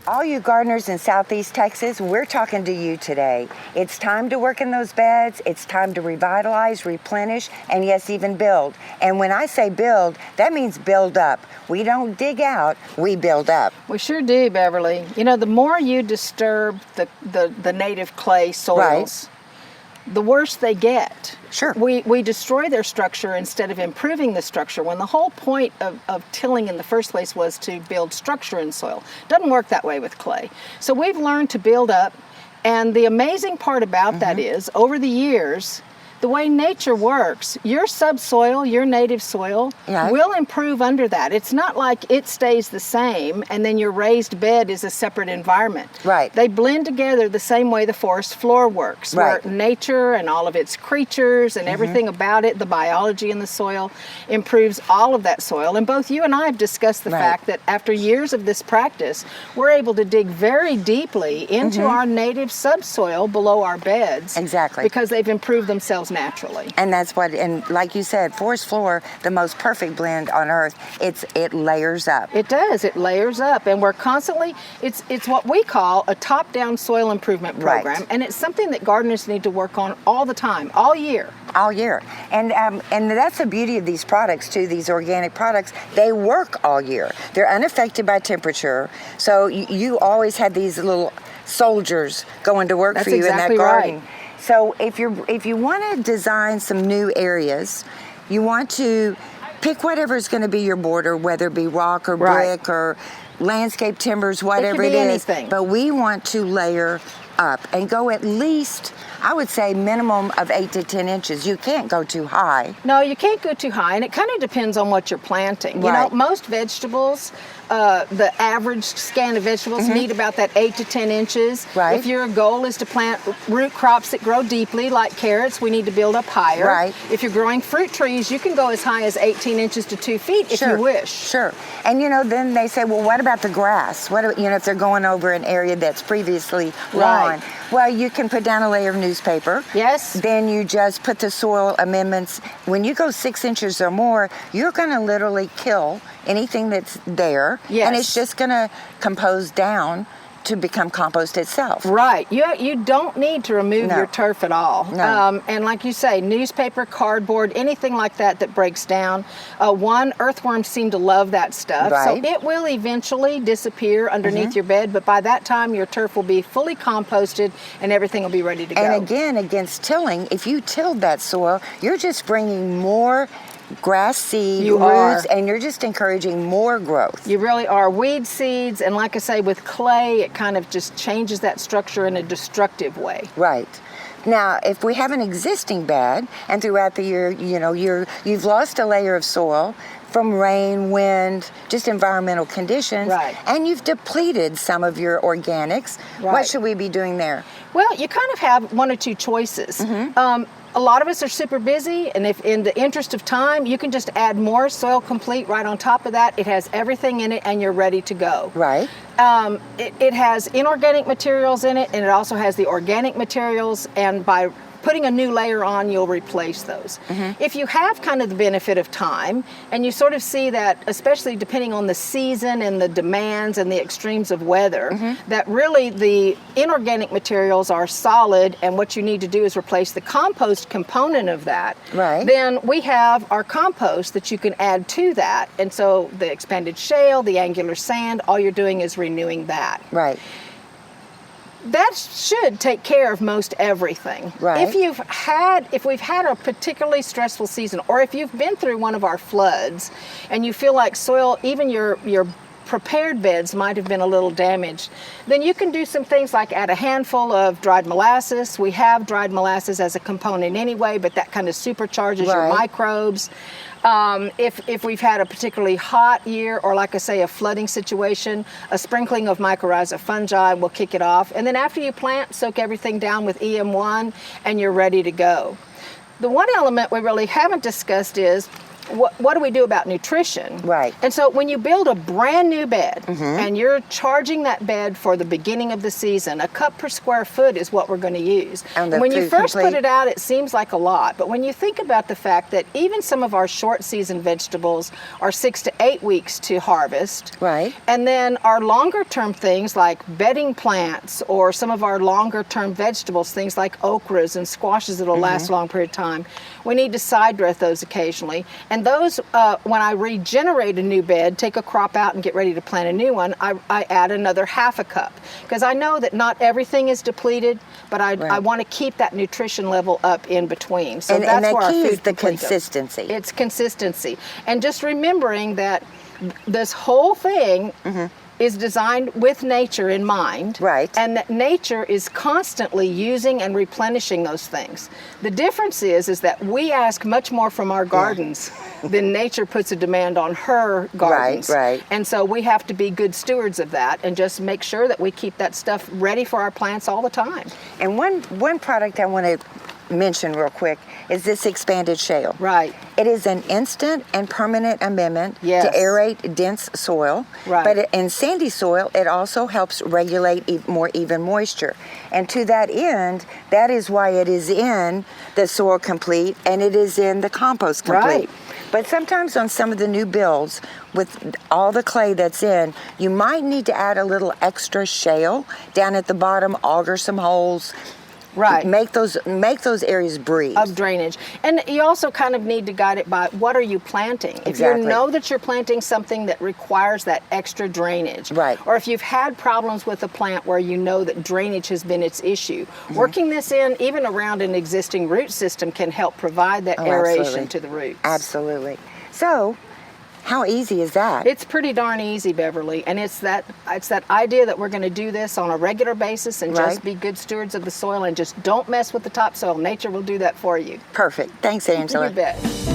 All you gardeners in Southeast Texas, we're talking to you today. It's time to work in those beds. It's time to revitalize, replenish, and yes, even build. And when I say build, that means build up. We don't dig out, we build up. We sure do, Beverly. You know, the more you disturb the native clay soils, the worse they get. Sure. We destroy their structure instead of improving the structure, when the whole point of tilling in the first place was to build structure in soil. Doesn't work that way with clay. So we've learned to build up, and the amazing part about that is, over the years, the way nature works, your subsoil, your native soil, will improve under that. It's not like it stays the same and then your raised bed is a separate environment. Right. They blend together the same way the forest floor works, where nature and all of its creatures and everything about it, the biology in the soil, improves all of that soil. And both you and I have discussed the fact that after years of this practice, we're able to dig very deeply into our native subsoil below our beds. Exactly. Because they've improved themselves naturally. And that's what, and like you said, forest floor, the most perfect blend on earth, it layers up. It does, it layers up, and we're constantly, it's what we call a top-down soil improvement program, and it's something that gardeners need to work on all the time, all year. All year. And that's the beauty of these products too, these organic products. They work all year. They're unaffected by temperature, so you always had these little soldiers going to work for you in that garden. Right. So if you want to design some new areas, you want to pick whatever's going to be your border, whether it be rock or brick or landscape timbers, whatever it is. Anything. But we want to layer up and go at least, I would say, minimum of 8 to 10 inches. You can't go too high. No, you can't go too high, and it kind of depends on what you're planting. You know, most vegetables, the average scan of vegetables need about that 8 to 10 inches. Right. If your goal is to plant root crops that grow deeply, like carrots, we need to build up higher. Right. If you're growing fruit trees, you can go as high as 18 inches to 2 feet if you wish. Sure. And you know, then they say, well, what about the grass? What, you know, if they're going over an area that's previously lawn? Well, you can put down a layer of newspaper. Yes. Then you just put the soil amendments. When you go 6 inches or more, you're going to literally kill anything that's there. Yes. And it's just going to compose down to become compost itself. Right. You don't need to remove your turf at all. No. And like you say, newspaper, cardboard, anything like that breaks down. Earthworms seem to love that stuff. Right. So it will eventually disappear underneath your bed, but by that time your turf will be fully composted and everything will be ready to go. And again, against tilling, if you tilled that soil, you're just bringing more grass seed roots, and you're just encouraging more growth. You really are. Weed seeds, and like I say, with clay, it kind of just changes that structure in a destructive way. Right. Now, if we have an existing bed, and throughout the year, you know, you've lost a layer of soil from rain, wind, just environmental conditions, and you've depleted some of your organics, what should we be doing there? Well, you kind of have one or two choices. A lot of us are super busy, and if in the interest of time, you can just add more Soil Complete right on top of that. It has everything in it, and you're ready to go. Right. It has inorganic materials in it, and it also has the organic materials, and by putting a new layer on, you'll replace those. If you have kind of the benefit of time, and you sort of see that, especially depending on the season and the demands and the extremes of weather, that really the inorganic materials are solid, and what you need to do is replace the compost component of that. Right. Then we have our compost that you can add to that, and so the expanded shale, the angular sand, all you're doing is renewing that. Right. That should take care of most everything. Right. If we've had a particularly stressful season, or if you've been through one of our floods and you feel like soil, even your prepared beds might have been a little damaged, then you can do some things like add a handful of dried molasses. We have dried molasses as a component anyway, but that kind of supercharges your microbes. If we've had a particularly hot year, or like I say, a flooding situation, a sprinkling of mycorrhiza fungi will kick it off. And then after you plant, soak everything down with EM1 and you're ready to go. The one element we really haven't discussed is what do we do about nutrition? Right. And so when you build a brand new bed and you're charging that bed for the beginning of the season, a cup per square foot is what we're going to use. And when you first complete. put it out, it seems like a lot. But when you think about the fact that even some of our short season vegetables are 6 to 8 weeks to harvest. Right. And then our longer term things like bedding plants or some of our longer term vegetables, things like okras and squashes that'll last a long period of time, we need to side dress those occasionally. And those, when I regenerate a new bed, take a crop out and get ready to plant a new one, I add another half a cup. Because I know that not everything is depleted, but I want to keep that nutrition level up in between. So and that's the where key our food is the complete goes. consistency. It's consistency. And just remembering that this whole thing is designed with nature in mind. Right. And that nature is constantly using and replenishing those things. The difference is that we ask much more from our gardens than nature puts a demand on her gardens. Right. And so we have to be good stewards of that and just make sure that we keep that stuff ready for our plants all the time. And one product I want to mention real quick is this expanded shale. Right. It is an instant and permanent amendment Yes. to aerate dense soil. Right. But in sandy soil, it also helps regulate more even moisture. And to that end, that is why it is in the Soil Complete and it is in the Compost Complete. Right. But sometimes on some of the new builds, with all the clay that's in, you might need to add a little extra shale down at the bottom, auger some holes. Right. Make those areas breathe. Of drainage. And you also kind of need to guide it by what are you planting? If Exactly. you know that you're planting something that requires that extra drainage, Right. or if you've had problems with a plant where you know that drainage has been its issue, working this in even around an existing root system can help provide that aeration absolutely. to the roots. Absolutely. So, how easy is that? It's pretty darn easy, Beverly, and it's that idea that we're going to do this on a regular basis and just Right. be good stewards of the soil and just don't mess with the topsoil. Nature will do that for you. Perfect. Thanks, Angela. You bet.